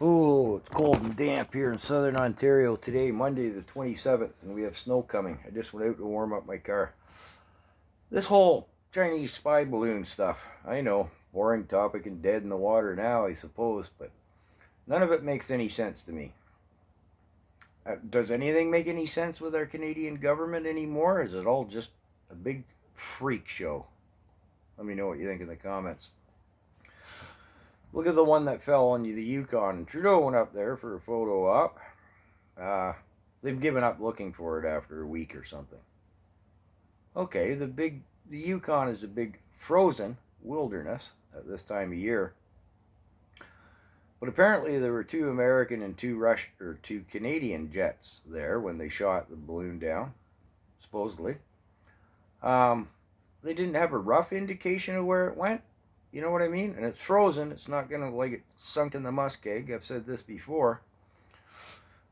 Oh, it's cold and damp here in southern Ontario today, Monday the 27th, and we have snow coming. I just went out to warm up my car. This whole Chinese spy balloon stuff, I know, boring topic and dead in the water now, I suppose, but none of it makes any sense to me. Does anything make any sense with our Canadian government anymore? Is it all just a big freak show? Let me know what you think in the comments. Look at the one that fell on the Yukon. Trudeau went up there for a photo op. They've given up looking for it after a week or something. Okay, the Yukon is a big frozen wilderness at this time of year. But apparently there were 2 American and 2 Canadian jets there when they shot the balloon down, supposedly. They didn't have a rough indication of where it went. You know what I mean? And it's frozen. It's not going to, like, it sunk in the muskeg. I've said this before.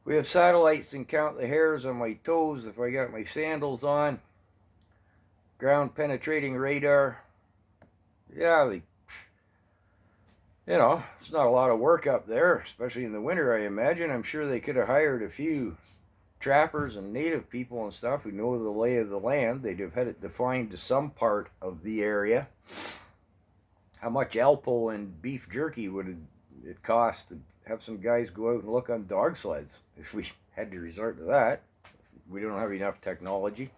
We have satellites and count the hairs on my toes if I got my sandals on. Ground penetrating radar. Yeah, it's not a lot of work up there, especially in the winter, I imagine. I'm sure they could have hired a few trappers and native people and stuff who know the lay of the land. They'd have had it defined to some part of the area. How much Alpo and beef jerky would it cost to have some guys go out and look on dog sleds if we had to resort to that? We don't have enough technology.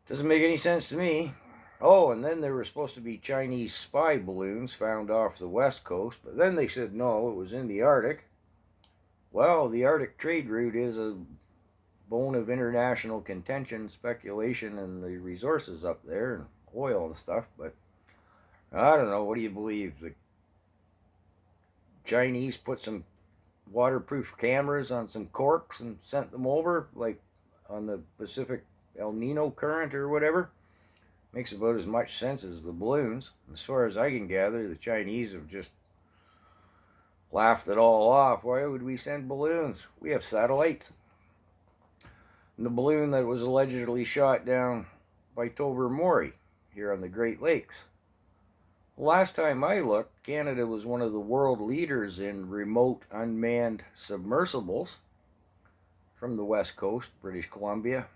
Doesn't make any sense to me. Oh, and then there were supposed to be Chinese spy balloons found off the west coast, but then they said no, it was in the Arctic. Well, the Arctic trade route is a bone of international contention, speculation, and the resources up there, and oil and stuff, but I don't know. What do you believe? The Chinese put some waterproof cameras on some corks and sent them over, like on the Pacific El Nino current or whatever? Makes about as much sense as the balloons. As far as I can gather, the Chinese have just laughed it all off. Why would we send balloons? We have satellites. And the balloon that was allegedly shot down by Tobermory here on the Great Lakes. Last time I looked, Canada was one of the world leaders in remote unmanned submersibles from the west coast, British Columbia.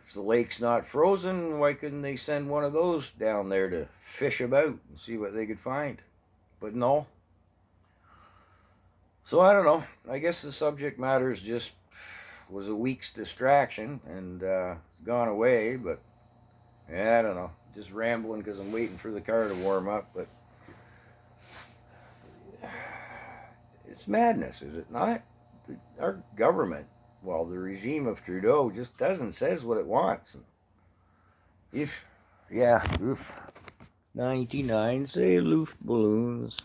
If the lake's not frozen, why couldn't they send one of those down there to fish about and see what they could find? But no. So I don't know. I guess the subject matter just was a week's distraction, and it's gone away, but yeah, I don't know. Just rambling because I'm waiting for the car to warm up, but it's madness, is it not? Our government, well, the regime of Trudeau just says what it wants. Oof. 99 say Luft balloons.